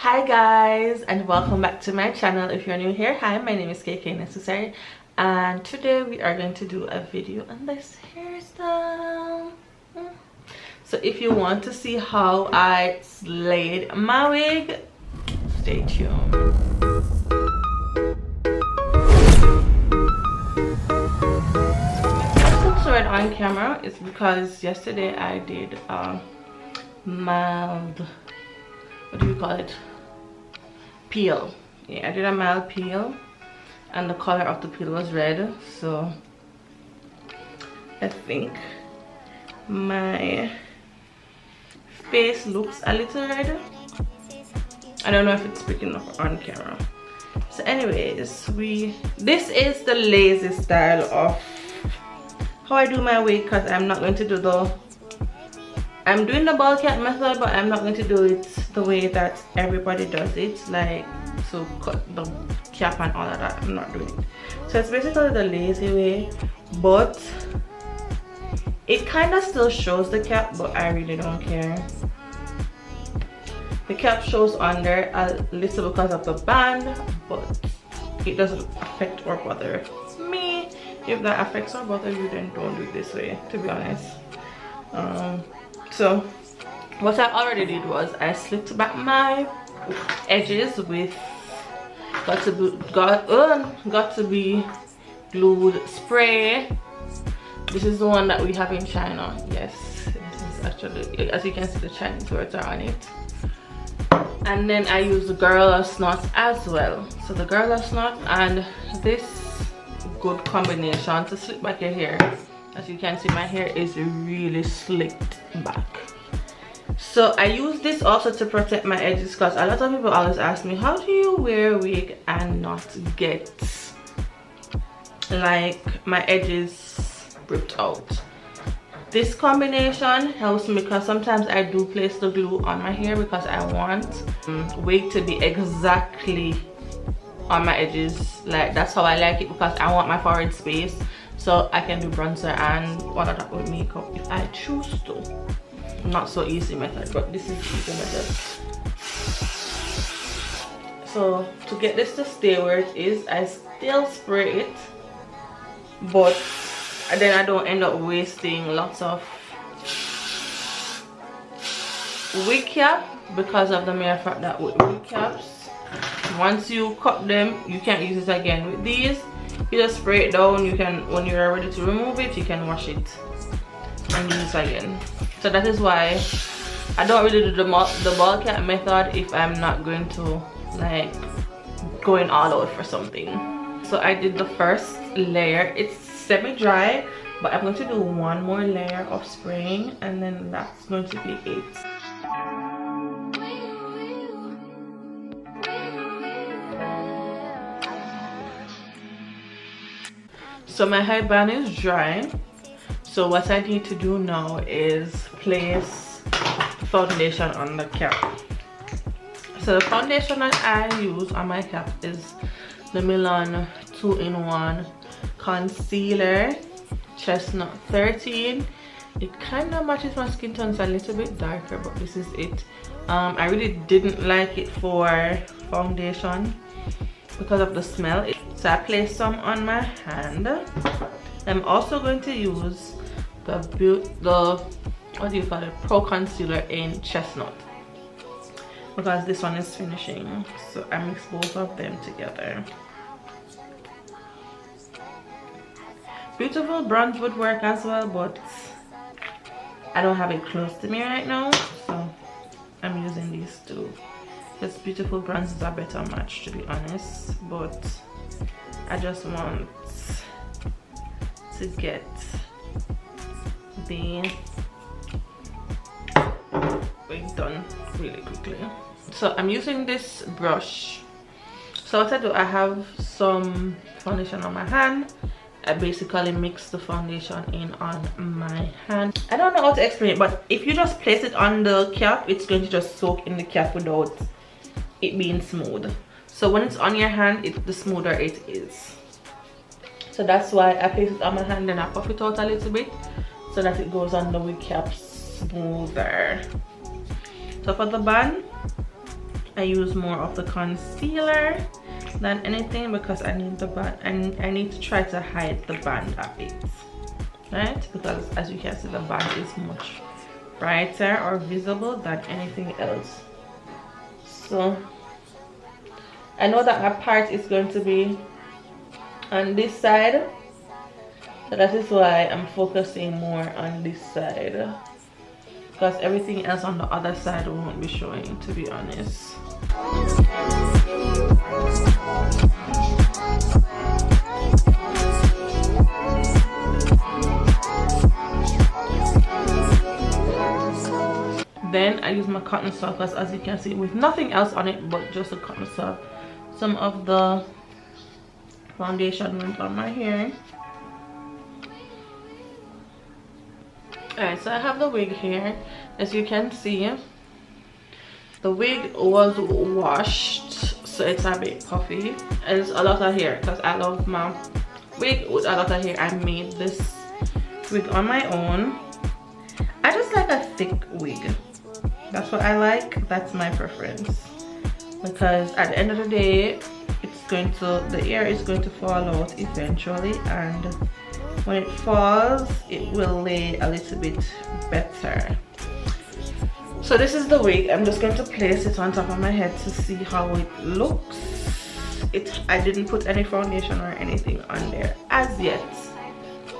Hi guys, and welcome back to my channel. If you're new here, hi, my name is KK Necessary, and today we are going to do a video on this hairstyle. So if you want to see how I slayed my wig, stay tuned. This looks red on camera is because yesterday I did mild, what do you call it, peel. Yeah, I did a mild peel and the color of the peel was red, so I think my face looks a little red. I don't know if it's picking up on camera. So anyways, this is the lazy style of how I do my wig, because I'm not going to do I'm doing the ball cap method, but I'm not going to do it the way that everybody does it, like to cut the cap and all of that. I'm not doing it. So it's basically the lazy way, but it kind of still shows the cap, but I really don't care. The cap shows under a little because of the band, but it doesn't affect or bother me. If that affects or bothers you, then don't do it this way, to be honest. So what I already did was I slicked back my edges with got to be glued spray. This is the one that we have in China. Yes, this is actually, as you can see, the Chinese words are on it. And then I use the Gorilla Snot as well. So the Gorilla Snot and this good combination to slick back your hair. As you can see, my hair is really slicked back. So I use this also to protect my edges, because a lot of people always ask me, how do you wear a wig and not get like my edges ripped out? This combination helps me, because sometimes I do place the glue on my hair because I want wig to be exactly on my edges. Like, that's how I like it, because I want my forehead space, so I can do bronzer and all of that with makeup if I choose to. Not so easy method, but this is the easy method. So to get this to stay where it is, I still spray it, but then I don't end up wasting lots of wig cap, because of the mere fact that with wig caps, once you cut them, you can't use it again. With these, you just spray it down. You can, when you're ready to remove it, you can wash it and use it again. So that is why I don't really do the ball cap method if I'm not going to like going all out for something. So I did the first layer. It's semi-dry, but I'm going to do one more layer of spraying, and then that's going to be it. So my headband is dry, so what I need to do now is place foundation on the cap. So the foundation that I use on my cap is the Milan 2-in-1 concealer, chestnut 13. It kind of matches my skin tone. It's a little bit darker, but this is it. I really didn't like it for foundation because of the smell. So I placed some on my hand. I'm also going to use the what do you call it, Pro Concealer in Chestnut, because this one is finishing. So I mix both of them together. Beautiful bronze would work as well, but I don't have it close to me right now, so I'm using these two. Because beautiful bronze is a better match, to be honest, but I just want to get the wig done really quickly. So I'm using this brush. So what I do, I have some foundation on my hand. I basically mix the foundation in on my hand. I don't know how to explain it, but if you just place it on the cap, it's going to just soak in the cap without it being smooth. So when it's on your hand, the smoother it is. So that's why I place it on my hand and I puff it out a little bit so that it goes on the wig cap smoother. So for the band, I use more of the concealer than anything because I need the band, and I need to try to hide the band a bit, right? Because as you can see, the band is much brighter or visible than anything else. So I know that my part is going to be on this side, so that is why I'm focusing more on this side, because everything else on the other side won't be showing, to be honest. Then I use my cotton swab, because as you can see, with nothing else on it but just a cotton swab, some of the foundation went on my hair. Alright, so I have the wig here. As you can see, the wig was washed, so it's a bit puffy. And it's a lot of hair because I love my wig with a lot of hair. I made this wig on my own. I just like a thick wig. That's what I like. That's my preference, because at the end of the day, the hair is going to fall out eventually, and when it falls, it will lay a little bit better. So this is the wig. I'm just going to place it on top of my head to see how it looks. I didn't put any foundation or anything on there as yet,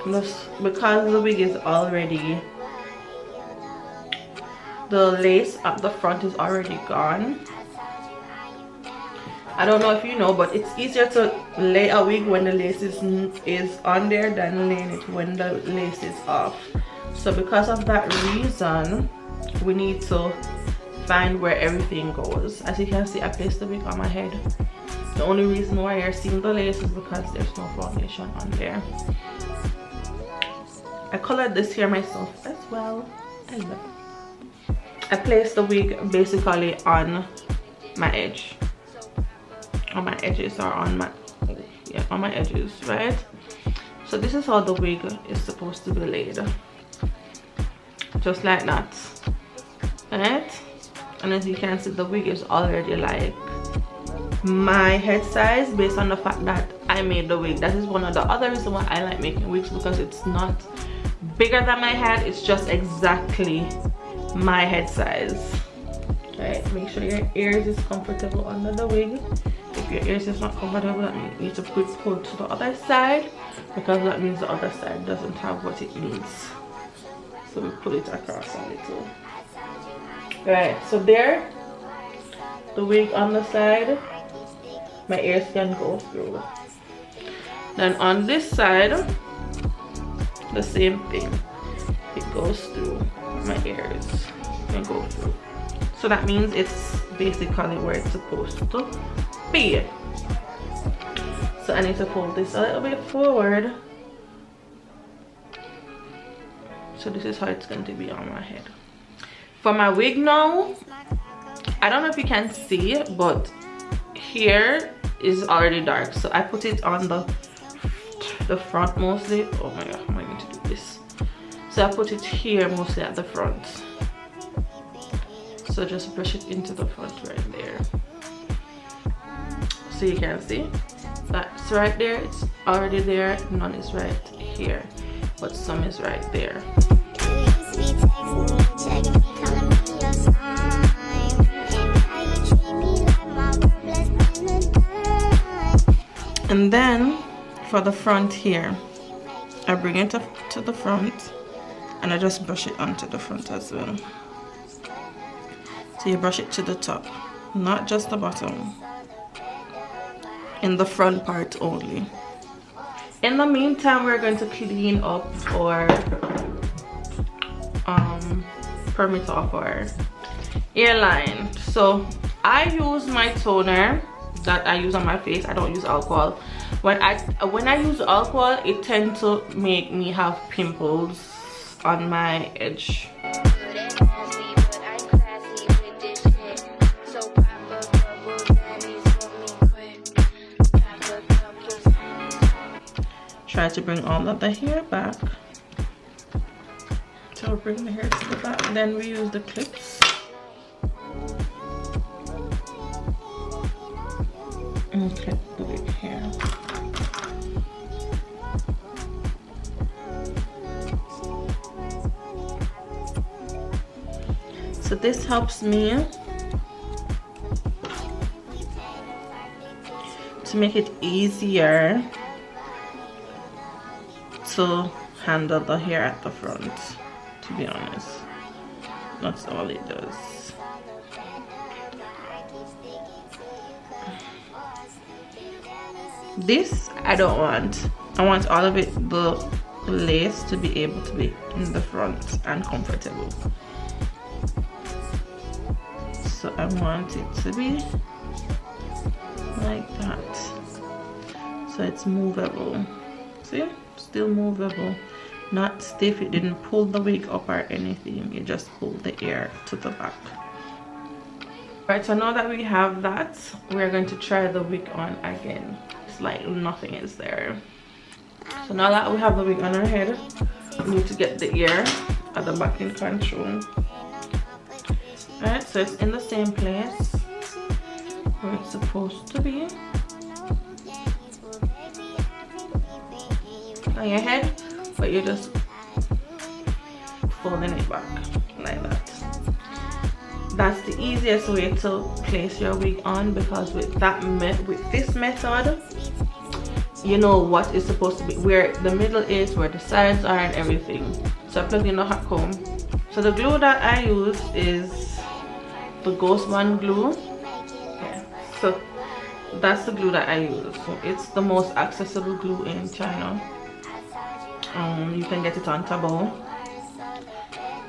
just because the wig is already, the lace at the front is already gone. I don't know if you know, but it's easier to lay a wig when the lace is on there than laying it when the lace is off. So because of that reason, we need to find where everything goes. As you can see, I placed the wig on my head. The only reason why you're seeing the lace is because there's no foundation on there. I colored this hair myself as well. I placed the wig basically on my edge, on my edges, or on my edges, right? So this is how the wig is supposed to be laid, just like that, right? And as you can see, the wig is already like my head size, based on the fact that I made the wig. That is one of the other reasons why I like making wigs, because it's not bigger than my head, it's just exactly my head size. Right, make sure your ears is comfortable under the wig. If your ears is not comfortable, that means you need to pull to the other side, because that means the other side doesn't have what it needs. So we pull it across a little. Right, so there, the wig on the side, my ears can go through. Then on this side, the same thing, it goes through. My ears can go through. So that means it's basically where it's supposed to be. So I need to pull this a little bit forward. So this is how it's going to be on my head. For my wig now, I don't know if you can see it, but here is already dark. So I put it on the front mostly. Oh my god, I'm going to do this. So I put it here mostly at the front. So just brush it into the front right there. So you can see that's right there. It's already there. None is right here, but some is right there. And then for the front here, I bring it up to the front, and I just brush it onto the front as well. So you brush it to the top, not just the bottom, in the front part only. In the meantime, we're going to clean up or permit off our hairline. So I use my toner that I use on my face. I don't use alcohol. When I use alcohol, it tends to make me have pimples on my edge. Try to bring all of the hair back. So bring the hair to the back, then we use the clips. Okay, put it here. So this helps me to make it easier to handle the hair at the front, to be honest. That's all it does. This I don't want. I want all of it, the lace, to be able to be in the front and comfortable. So I want it to be like that, so it's movable. See, still movable, not stiff. It didn't pull the wig up or anything, it just pulled the hair to the back. Right, so now that we have that, we're going to try the wig on again. It's like nothing is there. So now that we have the wig on our head, we need to get the ear at the back in control. Alright, so it's in the same place where it's supposed to be on your head, but you're just folding it back like that. That's the easiest way to place your wig on, because with this method, you know what is supposed to be, where the middle is, where the sides are, and everything. So I plug in the hot comb. So the glue that I use is the Ghost Bond glue. Yeah, so that's the glue that I use. So it's the most accessible glue in China. You can get it on Taobao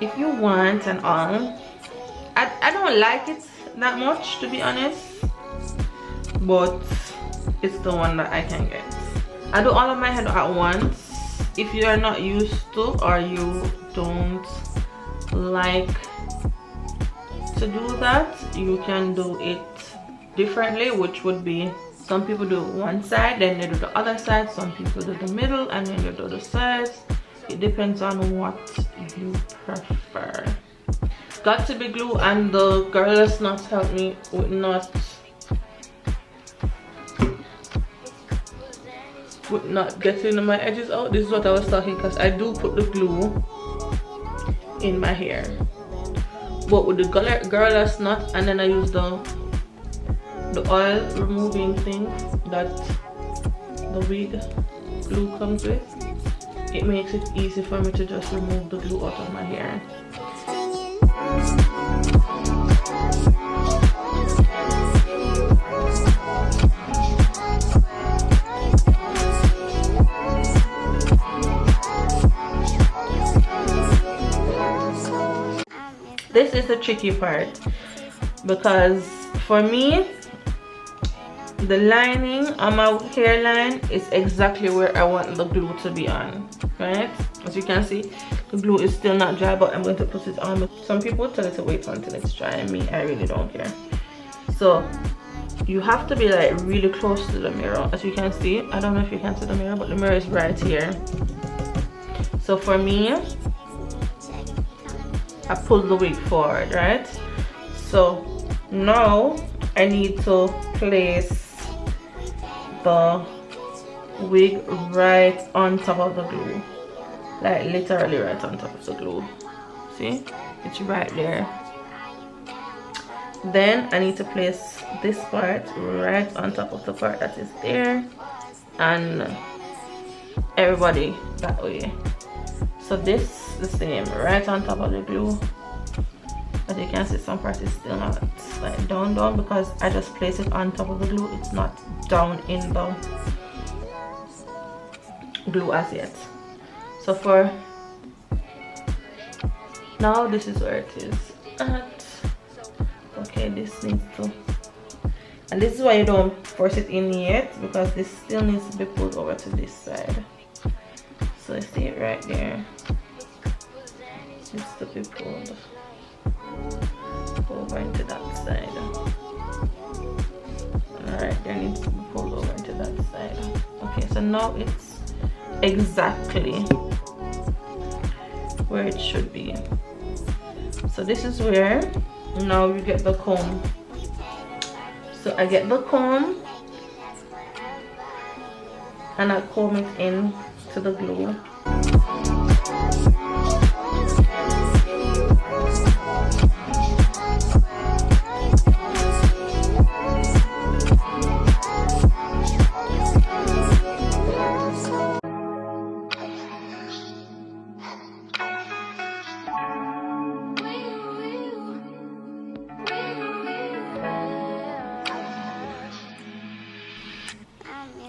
if you want and all. I don't like it that much, to be honest, but it's the one that I can get. I do all of my head at once. If you are not used to, or you don't like to do that, you can do it differently, which would be, some people do one side, then they do the other side, some people do the middle, and then they do the sides. It depends on what you prefer. Got to be glue, and the girl does not help me with not getting my edges out. This is what I was talking, because I do put the glue in my hair, but with the girl that's not, and then I use the oil removing thing that the wig glue comes with. It makes it easy for me to just remove the glue out of my hair. This is the tricky part, because for me, the lining on my hairline is exactly where I want the glue to be on, right? As you can see, the glue is still not dry, but I'm going to put it on. Some people tell it to wait until it's dry, and me, I really don't care. So you have to be like really close to the mirror. As you can see, I don't know if you can see the mirror, but the mirror is right here. So for me, I pull the wig forward, right? So now I need to place the wig right on top of the glue, like literally right on top of the glue. See, it's right there. Then I need to place this part right on top of the part that is there, and everybody that way. So this the same, right on top of the glue. As you can see, some part is still not like down, because I just place it on top of the glue. It's not down in the glue as yet. So for now, this is where it is at. Okay, this needs to, and this is why you don't force it in yet, because this still needs to be pulled over to this side. So you see it right there, it needs to be pulled over into that side. Alright, there needs to be pulled over into that side. Okay, so now it's exactly where it should be. So this is where now you get the comb. So I get the comb and I comb it in to the glue.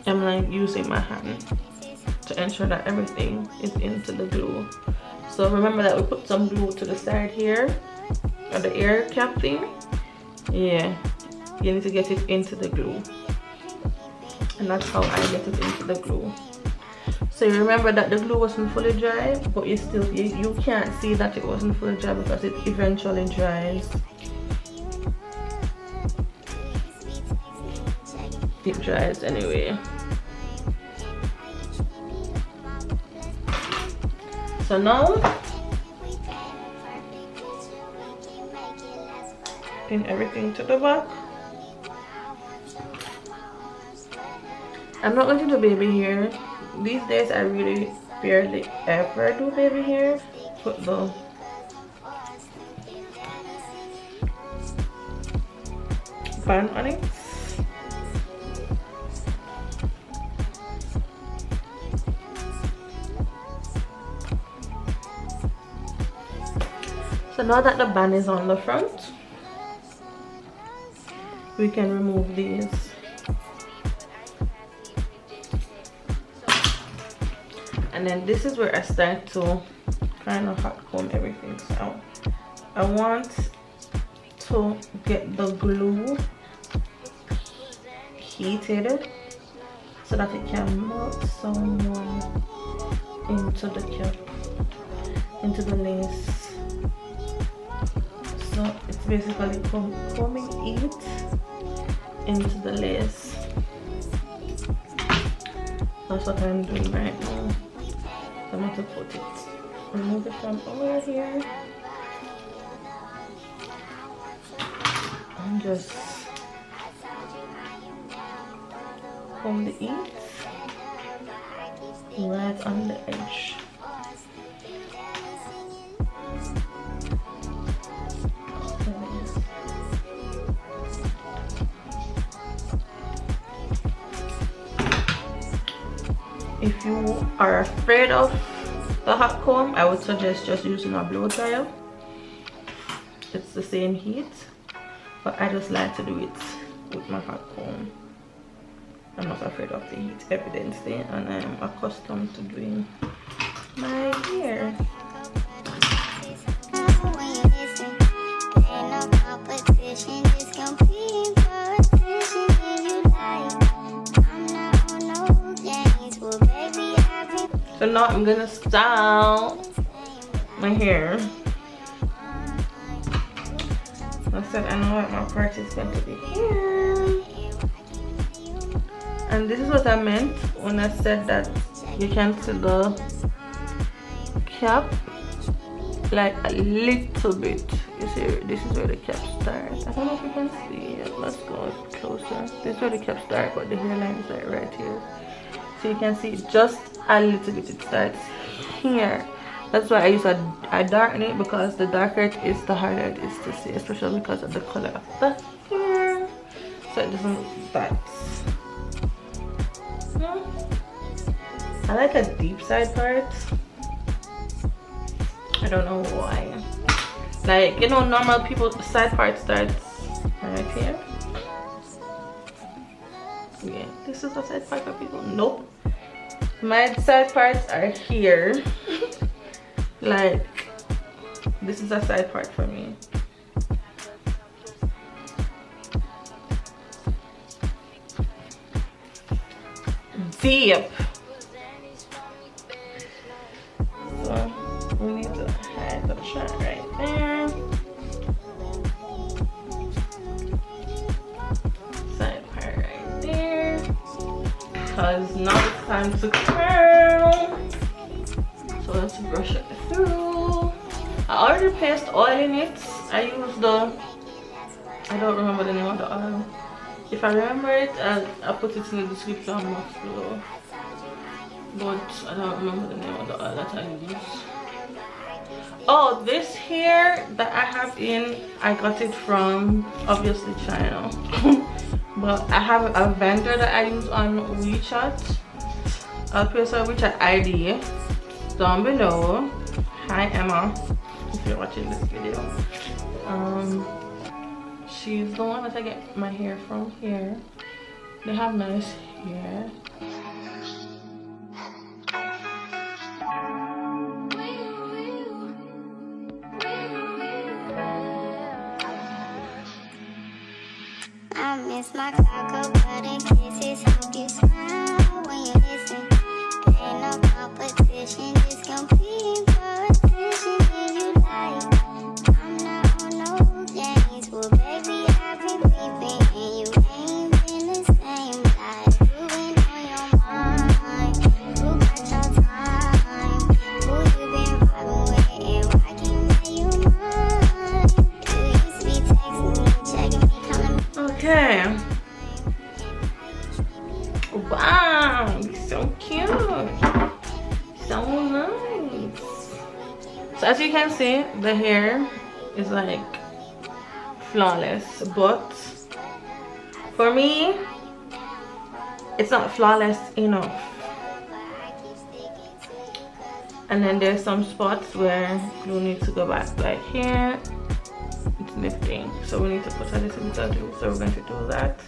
I'm like using my hand to ensure that everything is into the glue. So remember that we put some glue to the side here, or the air cap thing. Yeah, you need to get it into the glue, and that's how I get it into the glue. So you remember that the glue wasn't fully dry, but you can't see that it wasn't fully dry because it eventually dries. It dries anyway. So now pin everything to the back. I'm not going to do baby hair these days. I really barely ever do baby hair. Put the band on it. So now that the band is on the front, we can remove these. And then this is where I start to kind of hot comb everything. So I want to get the glue heated so that it can melt some more into the cap, into the lace. So it's basically combing it into the lace. That's what I'm doing right now. I'm going to put it, remove it from over here, and just comb the ends right on the edge. If you are afraid of the hot comb, I would suggest just using a blow dryer. It's the same heat, but I just like to do it with my hot comb. I'm not afraid of the heat, evidently, and I'm accustomed to doing my hair. So now I'm gonna style my hair. I said I know what my part is going to be here. And this is what I meant when I said that you can see the cap like a little bit. You see, this is where the cap starts. I don't know if you can see it. Let's go closer. This is where the cap starts, but the hairline is like right here. So you can see just a little bit. It starts here. That's why I use I darken it, because the darker it is, the harder it is to see, especially because of the color of the hair. So it doesn't look that. I like a deep side part. I don't know why. Like, you know, normal people side part starts right here. Yeah, this is the side part for people. Nope. My side parts are here. Like, this is a side part for me. Deep. So we need to hide the shot right there. Side part right there. Because now it's time to curl. So let's brush it through. I already placed oil in it. I used the, I don't remember the name of the oil. If I remember it, I'll put it in the description box below. but I don't remember the name of the oil that I use. Oh, this hair that I have in, I got it from obviously China. But I have a vendor that I use on WeChat. I'll place her WeChat ID down below. Hi Emma, if you're watching this video. She's the one that I get my hair from here. They have nice hair. I miss my cocoa butter kisses. Hope you smile when you listen. Ain't no competition, just competing for attention. If you like, I'm not on no games. Well, baby, I've been peeping, and you ain't been the same. Like, you been on your mind. Who got your time? Who you been vibing with, and why can't you mine? You used to be texting me, checking me, calling me. Okay. Wow, so cute. So nice. So as you can see, the hair is like flawless, but for me, it's not flawless enough. And then there's some spots where glue needs to go back, like here. It's lifting, so we need to put a little bit of glue, so we're going to do that.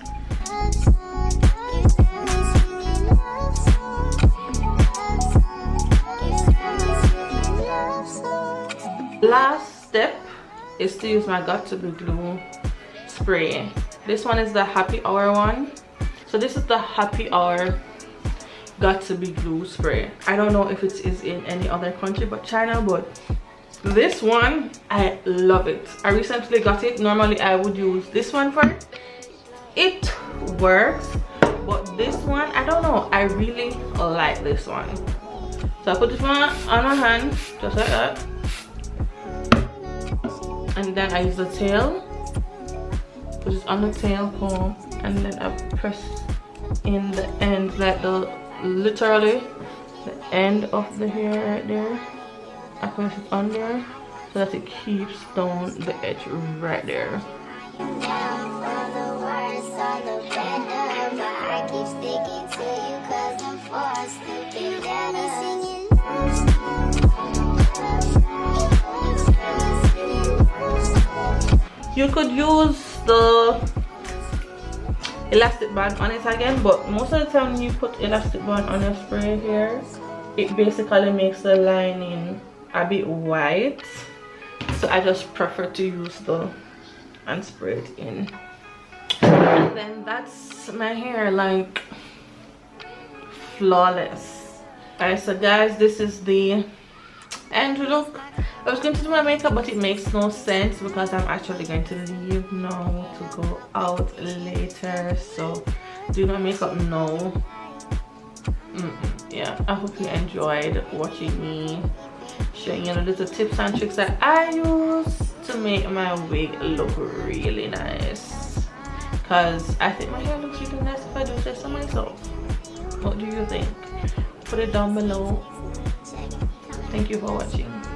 Last step is to use my Got to Be glue spray. This one is the Happy Hour one. So this is the Happy Hour Got to Be glue spray. I don't know if it is in any other country but China, but this one, I love it. I recently got it. Normally I would use this one for it. It works, but this one, I don't know, I really like this one. So I put this one on my hand, just like that. And then I use the tail, put it on the tail comb, and then I press in the end, like literally the end of the hair right there. I press it on there so that it keeps down the edge right there. You could use the elastic band on it again, but most of the time when you put elastic band on your spray here, it basically makes the lining a bit white, so I just prefer to use the and spray it in. And then that's my hair, like flawless. Alright, so guys, this is the end look. I was going to do my makeup, but it makes no sense because I'm actually going to leave now to go out later, so do my makeup now. Yeah, I hope you enjoyed watching me showing you the little tips and tricks that I use to make my wig look really nice, because I think my hair looks really nice if I do say so myself. What do you think? Put it down below. Thank you for watching.